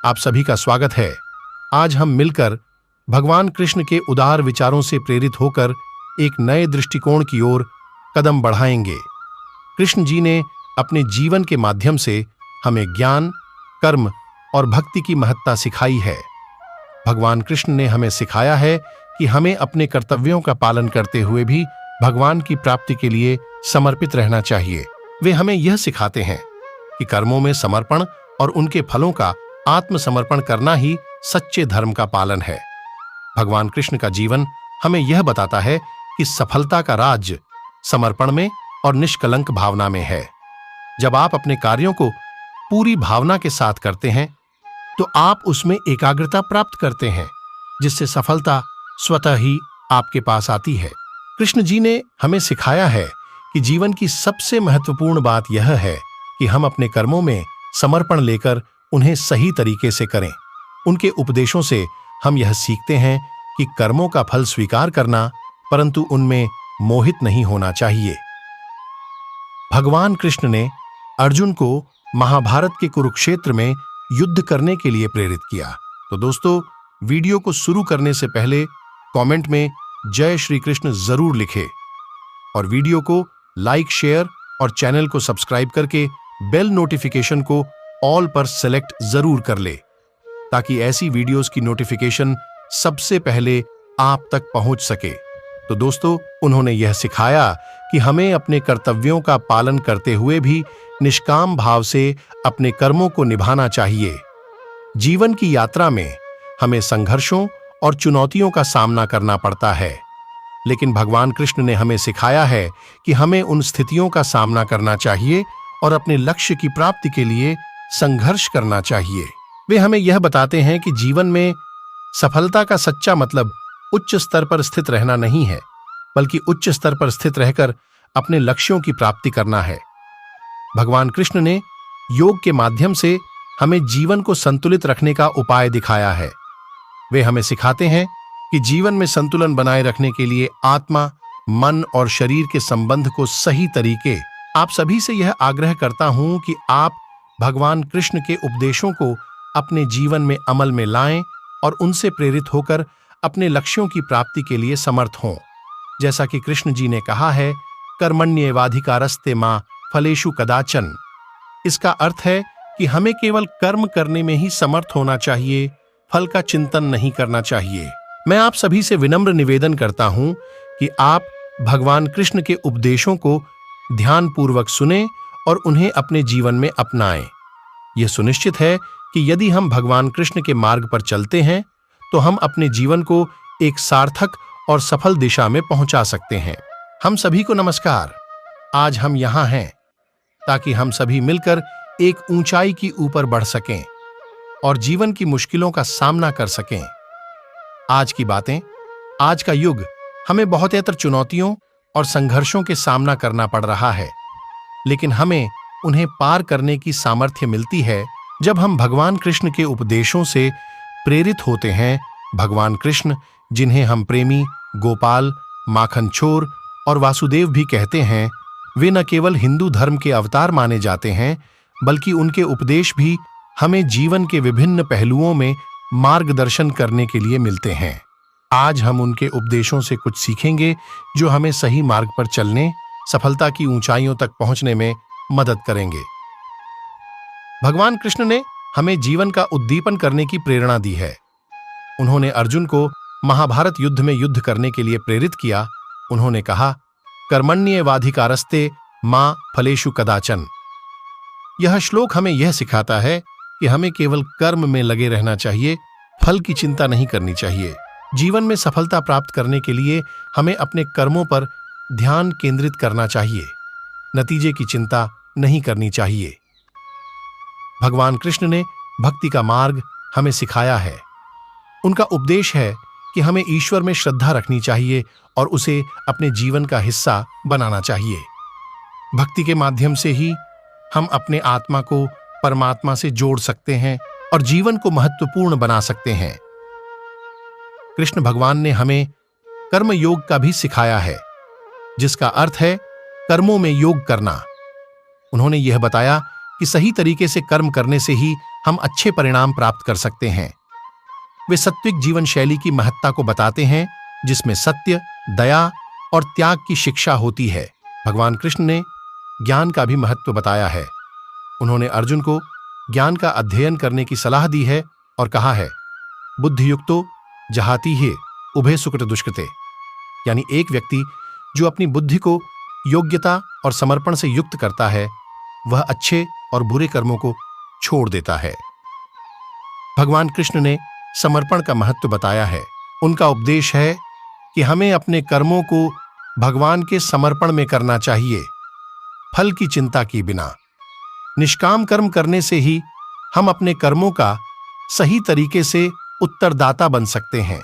आप सभी का स्वागत है। आज हम मिलकर भगवान कृष्ण के उदार विचारों से प्रेरित होकर एक नए दृष्टिकोण की ओर कदम बढ़ाएंगे। कृष्ण जी ने अपने जीवन के माध्यम से हमें ज्ञान, कर्म और भक्ति की महत्ता सिखाई है। भगवान कृष्ण ने हमें सिखाया है कि हमें अपने कर्तव्यों का पालन करते हुए भी भगवान की प्राप्ति के लिए समर्पित रहना चाहिए। वे हमें यह सिखाते हैं कि कर्मों में समर्पण और उनके फलों का आत्मसमर्पण करना ही सच्चे धर्म का पालन है। भगवान कृष्ण का जीवन हमें यह बताता है कि सफलता का राज समर्पण में और निष्कलंक भावना में है। जब आप अपने कार्यों को पूरी भावना के साथ करते हैं तो आप उसमें एकाग्रता प्राप्त करते हैं, जिससे सफलता स्वतः ही आपके पास आती है। कृष्ण जी ने हमें सिखाया है कि जीवन की सबसे महत्वपूर्ण बात यह है कि हम अपने कर्मों में समर्पण लेकर उन्हें सही तरीके से करें। उनके उपदेशों से हम यह सीखते हैं कि कर्मों का फल स्वीकार करना, परंतु उनमें मोहित नहीं होना चाहिए। भगवान कृष्ण ने अर्जुन को महाभारत के कुरुक्षेत्र में युद्ध करने के लिए प्रेरित किया। तो दोस्तों, वीडियो को शुरू करने से पहले कमेंट में जय श्री कृष्ण जरूर लिखें और वीडियो को लाइक, शेयर और चैनल को सब्सक्राइब करके बेल नोटिफिकेशन को ऑल पर सेलेक्ट जरूर कर ले, ताकि ऐसी वीडियोस की नोटिफिकेशन सबसे पहले आप तक पहुंच सके। तो दोस्तों, उन्होंने यह सिखाया कि हमें अपने कर्तव्यों का पालन करते हुए भी निष्काम भाव से अपने कर्मों को निभाना चाहिए। जीवन की यात्रा में हमें संघर्षों और चुनौतियों का सामना करना पड़ता है, लेकिन भगवान कृष्ण ने हमें सिखाया है कि हमें उन स्थितियों का सामना करना चाहिए और अपने लक्ष्य की प्राप्ति के लिए संघर्ष करना चाहिए। वे हमें यह बताते हैं कि जीवन में सफलता का सच्चा मतलब उच्च स्तर पर स्थित रहना नहीं है, बल्कि उच्च स्तर पर स्थित रहकर अपने लक्ष्यों की प्राप्ति करना है। भगवान कृष्ण ने योग के माध्यम से हमें जीवन को संतुलित रखने का उपाय दिखाया है। वे हमें सिखाते हैं कि जीवन में संतुलन बनाए रखने के लिए आत्मा, मन और शरीर के संबंध को सही तरीके। आप सभी से यह आग्रह करता हूं कि आप भगवान कृष्ण के उपदेशों को अपने जीवन में अमल में लाएं और उनसे प्रेरित होकर अपने लक्ष्यों की प्राप्ति के लिए समर्थ हों। जैसा कि कृष्ण जी ने कहा है, कर्मण्येवाधिकारस्ते मां फलेषु कदाचन। इसका अर्थ है कि हमें केवल कर्म करने में ही समर्थ होना चाहिए, फल का चिंतन नहीं करना चाहिए। मैं आप सभी से विनम्र निवेदन करता हूं कि आप भगवान कृष्ण के उपदेशों को ध्यानपूर्वक सुनें और उन्हें अपने जीवन में अपनाएं। यह सुनिश्चित है कि यदि हम भगवान कृष्ण के मार्ग पर चलते हैं तो हम अपने जीवन को एक सार्थक और सफल दिशा में पहुंचा सकते हैं। हम सभी को नमस्कार। आज हम यहां हैं ताकि हम सभी मिलकर एक ऊंचाई की ऊपर बढ़ सकें और जीवन की मुश्किलों का सामना कर सकें। आज की बातें, आज का युग हमें बहुतेतर चुनौतियों और संघर्षों के सामना करना पड़ रहा है, लेकिन हमें उन्हें पार करने की सामर्थ्य मिलती है जब हम भगवान कृष्ण के उपदेशों से प्रेरित होते हैं। भगवान कृष्ण, जिन्हें हम प्रेमी, गोपाल, माखन चोर और वासुदेव भी कहते हैं, वे न केवल हिंदू धर्म के अवतार माने जाते हैं, बल्कि उनके उपदेश भी हमें जीवन के विभिन्न पहलुओं में मार्गदर्शन करने के लिए मिलते हैं। आज हम उनके उपदेशों से कुछ सीखेंगे जो हमें सही मार्ग पर चलने, सफलता की ऊंचाइयों तक पहुंचने में मदद करेंगे। भगवान कृष्ण ने हमें जीवन का उद्दीपन करने की प्रेरणा दी है। उन्होंने अर्जुन को महाभारत युद्ध में युद्ध करने के लिए प्रेरित किया। उन्होंने कहा, कर्मण्येवाधिकारस्ते मां फलेषु कदाचन। यह श्लोक हमें यह सिखाता है कि हमें केवल कर्म में लगे रहना चाहिए, फल की चिंता नहीं करनी चाहिए। जीवन में सफलता प्राप्त करने के लिए हमें अपने कर्मों पर ध्यान केंद्रित करना चाहिए, नतीजे की चिंता नहीं करनी चाहिए। भगवान कृष्ण ने भक्ति का मार्ग हमें सिखाया है। उनका उपदेश है कि हमें ईश्वर में श्रद्धा रखनी चाहिए और उसे अपने जीवन का हिस्सा बनाना चाहिए। भक्ति के माध्यम से ही हम अपने आत्मा को परमात्मा से जोड़ सकते हैं और जीवन को महत्वपूर्ण बना सकते हैं। कृष्ण भगवान ने हमें कर्म योग का भी सिखाया है, जिसका अर्थ है कर्मों में योग करना। उन्होंने यह बताया कि सही तरीके से कर्म करने से ही हम अच्छे परिणाम प्राप्त कर सकते हैं। वे सात्विक जीवन शैली की महत्ता को बताते हैं, जिसमें सत्य, दया और त्याग की शिक्षा होती है। भगवान कृष्ण ने ज्ञान का भी महत्व बताया है। उन्होंने अर्जुन को ज्ञान का अध्ययन करने की सलाह दी है और कहा है, बुद्धियुक्तो जहाति हे उभय सुकृत दुष्कृते, यानी एक व्यक्ति जो अपनी बुद्धि को योग्यता और समर्पण से युक्त करता है, वह अच्छे और बुरे कर्मों को छोड़ देता है। भगवान कृष्ण ने समर्पण का महत्व बताया है। उनका उपदेश है कि हमें अपने कर्मों को भगवान के समर्पण में करना चाहिए, फल की चिंता की बिना। निष्काम कर्म करने से ही हम अपने कर्मों का सही तरीके से उत्तरदाता बन सकते हैं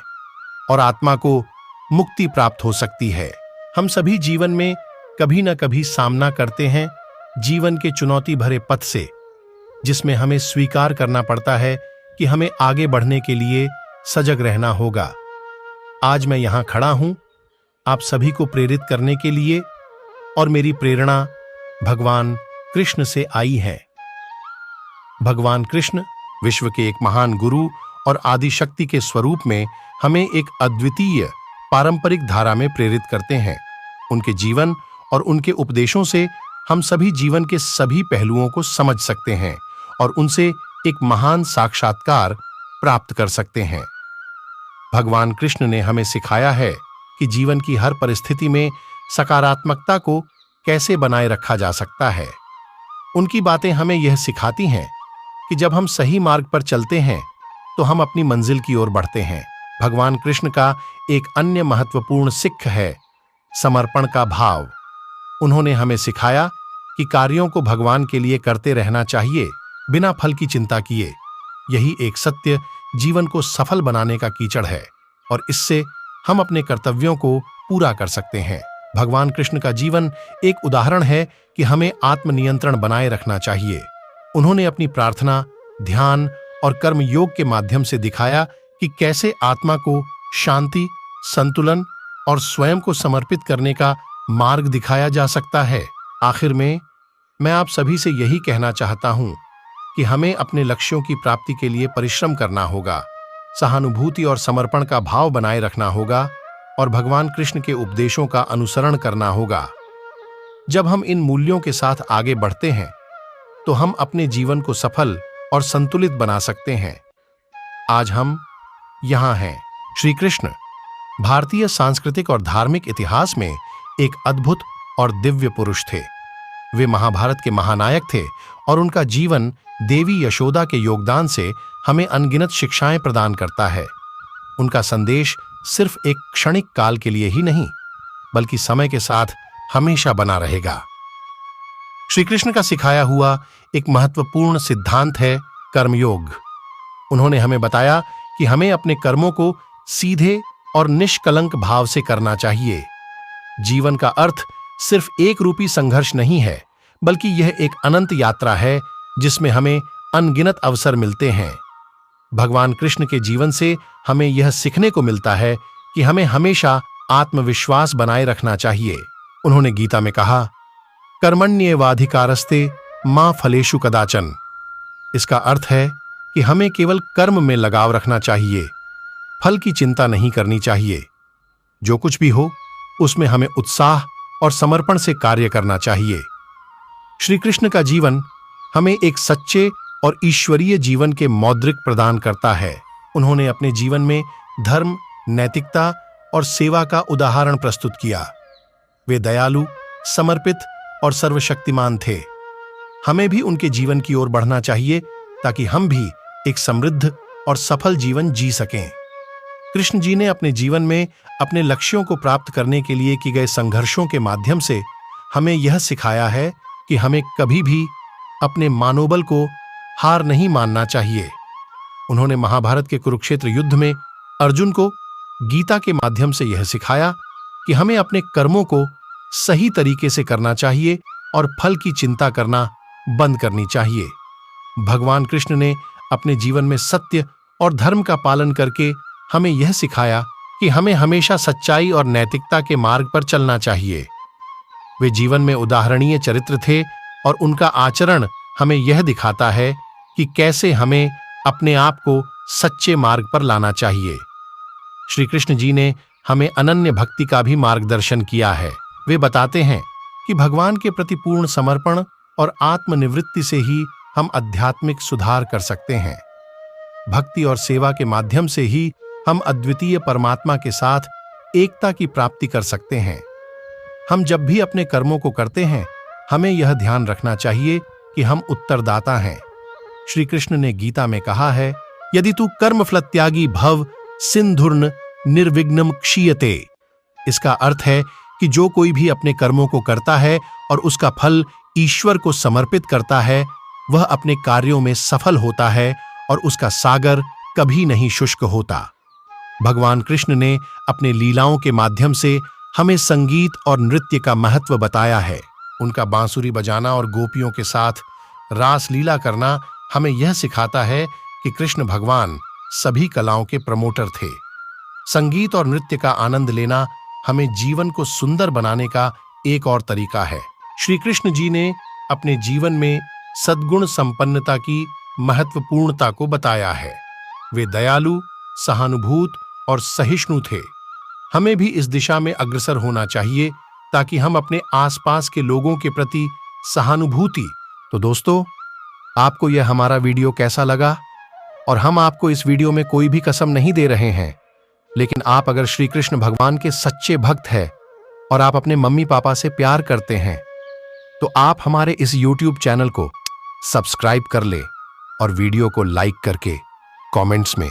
और आत्मा को मुक्ति प्राप्त हो सकती है। हम सभी जीवन में कभी न कभी सामना करते हैं जीवन के चुनौती भरे पथ से, जिसमें हमें स्वीकार करना पड़ता है कि हमें आगे बढ़ने के लिए सजग रहना होगा। आज मैं यहां खड़ा हूं आप सभी को प्रेरित करने के लिए, और मेरी प्रेरणा भगवान कृष्ण से आई है। भगवान कृष्ण विश्व के एक महान गुरु और आदिशक्ति के स्वरूप में हमें एक अद्वितीय पारंपरिक धारा में प्रेरित करते हैं। उनके जीवन और उनके उपदेशों से हम सभी जीवन के सभी पहलुओं को समझ सकते हैं और उनसे एक महान साक्षात्कार प्राप्त कर सकते हैं। भगवान कृष्ण ने हमें सिखाया है कि जीवन की हर परिस्थिति में सकारात्मकता को कैसे बनाए रखा जा सकता है। उनकी बातें हमें यह सिखाती हैं कि जब हम सही मार्ग पर चलते हैं तो हम अपनी मंजिल की ओर बढ़ते हैं। भगवान कृष्ण का एक अन्य महत्वपूर्ण सिक्ख है समर्पण का भाव। उन्होंने हमें सिखाया कि कार्यों को भगवान के लिए करते रहना चाहिए, बिना फल की चिंता किए। यही एक सत्य जीवन को सफल बनाने का कीचड़ है और इससे हम अपने कर्तव्यों को पूरा कर सकते हैं। भगवान कृष्ण का जीवन एक उदाहरण है कि हमें आत्मनियंत्रण बनाए रखना चाहिए। उन्होंने अपनी प्रार्थना, ध्यान और कर्म योग के माध्यम से दिखाया कि कैसे आत्मा को शांति, संतुलन और स्वयं को समर्पित करने का मार्ग दिखाया जा सकता है। आखिर में मैं आप सभी से यही कहना चाहता हूं कि हमें अपने लक्ष्यों की प्राप्ति के लिए परिश्रम करना होगा, सहानुभूति और समर्पण का भाव बनाए रखना होगा और भगवान कृष्ण के उपदेशों का अनुसरण करना होगा। जब हम इन मूल्यों के साथ आगे बढ़ते हैं तो हम अपने जीवन को सफल और संतुलित बना सकते हैं। आज हम यहां हैं। श्री कृष्ण भारतीय सांस्कृतिक और धार्मिक इतिहास में एक अद्भुत और दिव्य पुरुष थे। वे महाभारत के महानायक थे और उनका जीवन देवी यशोदा के योगदान से हमें अनगिनत शिक्षाएं प्रदान करता है। उनका संदेश सिर्फ एक क्षणिक काल के लिए ही नहीं, बल्कि समय के साथ हमेशा बना रहेगा। श्री कृष्ण का सिखाया हुआ एक महत्वपूर्ण सिद्धांत है कर्मयोग। उन्होंने हमें बताया कि हमें अपने कर्मों को सीधे और निष्कलंक भाव से करना चाहिए। जीवन का अर्थ सिर्फ एक रूपी संघर्ष नहीं है, बल्कि यह एक अनंत यात्रा है जिसमें हमें अनगिनत अवसर मिलते हैं। भगवान कृष्ण के जीवन से हमें यह सीखने को मिलता है कि हमें हमेशा आत्मविश्वास बनाए रखना चाहिए। उन्होंने गीता में कहा, कर्मण्येवाधिकारस्ते मा फलेषु कदाचन। इसका अर्थ है कि हमें केवल कर्म में लगाव रखना चाहिए, फल की चिंता नहीं करनी चाहिए। जो कुछ भी हो उसमें हमें उत्साह और समर्पण से कार्य करना चाहिए। श्री कृष्ण का जीवन हमें एक सच्चे और ईश्वरीय जीवन के मौद्रिक प्रदान करता है। उन्होंने अपने जीवन में धर्म, नैतिकता और सेवा का उदाहरण प्रस्तुत किया। वे दयालु, समर्पित और सर्वशक्तिमान थे। हमें भी उनके जीवन की ओर बढ़ना चाहिए ताकि हम भी एक समृद्ध और सफल जीवन जी सकें। कृष्ण जी ने अपने जीवन में अपने लक्ष्यों को प्राप्त करने के लिए किए गए संघर्षों के माध्यम से हमें यह सिखाया है कि हमें कभी भी अपने मनोबल को हार नहीं मानना चाहिए। उन्होंने महाभारत के कुरुक्षेत्र युद्ध में अर्जुन को गीता के माध्यम से यह सिखाया कि हमें अपने कर्मों को सही तरीके से करना चाहिए और फल की चिंता करना बंद करनी चाहिए। भगवान कृष्ण ने अपने जीवन में सत्य और धर्म का पालन करके हमें यह सिखाया कि हमें हमेशा सच्चाई और नैतिकता के मार्ग पर चलना चाहिए। वे जीवन में उदाहरणीय चरित्र थे और उनका आचरण हमें यह दिखाता है कि कैसे हमें अपने आप को सच्चे मार्ग पर लाना चाहिए। श्री कृष्ण जी ने हमें अनन्य भक्ति का भी मार्गदर्शन किया है। वे बताते हैं कि भगवान के प्रति पूर्ण समर्पण और आत्मनिवृत्ति से ही हम आध्यात्मिक सुधार कर सकते हैं। भक्ति और सेवा के माध्यम से ही हम अद्वितीय परमात्मा के साथ एकता की प्राप्ति कर सकते हैं। हम जब भी अपने कर्मों को करते हैं, हमें यह ध्यान रखना चाहिए कि हम उत्तरदाता हैं। श्री कृष्ण ने गीता में कहा है, यदि तू कर्मफलत्यागी भव सिंधुर्न निर्विघ्नं क्षीयते। इसका अर्थ है कि जो कोई भी अपने कर्मों को करता है और उसका फल ईश्वर को समर्पित करता है, वह अपने कार्यों में सफल होता है और उसका सागर कभी नहीं शुष्क होता। भगवान कृष्ण ने अपने लीलाओं के माध्यम से हमें संगीत और नृत्य का महत्व बताया है। उनका बांसुरी बजाना और गोपियों के साथ रास लीला करना हमें यह सिखाता है कि कृष्ण भगवान सभी कलाओं के प्रमोटर थे। संगीत और नृत्य का आनंद लेना हमें जीवन को सुंदर बनाने का एक और तरीका है। श्री कृष्ण जी ने अपने जीवन में सद्गुण संपन्नता की महत्वपूर्णता को बताया है। वे दयालु, सहानुभूत और सहिष्णु थे। हमें भी इस दिशा में अग्रसर होना चाहिए ताकि हम अपने आसपास के लोगों के प्रति सहानुभूति। तो दोस्तों, आपको यह हमारा वीडियो कैसा लगा? और हम आपको इस वीडियो में कोई भी कसम नहीं दे रहे हैं, लेकिन आप अगर श्री कृष्ण भगवान के सच्चे भक्त हैं और आप अपने मम्मी पापा से प्यार करते हैं, तो आप हमारे इस YouTube चैनल को सब्सक्राइब कर ले और वीडियो को लाइक करके कमेंट्स में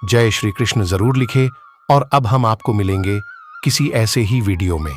जय श्री कृष्ण जरूर लिखें। और अब हम आपको मिलेंगे किसी ऐसे ही वीडियो में।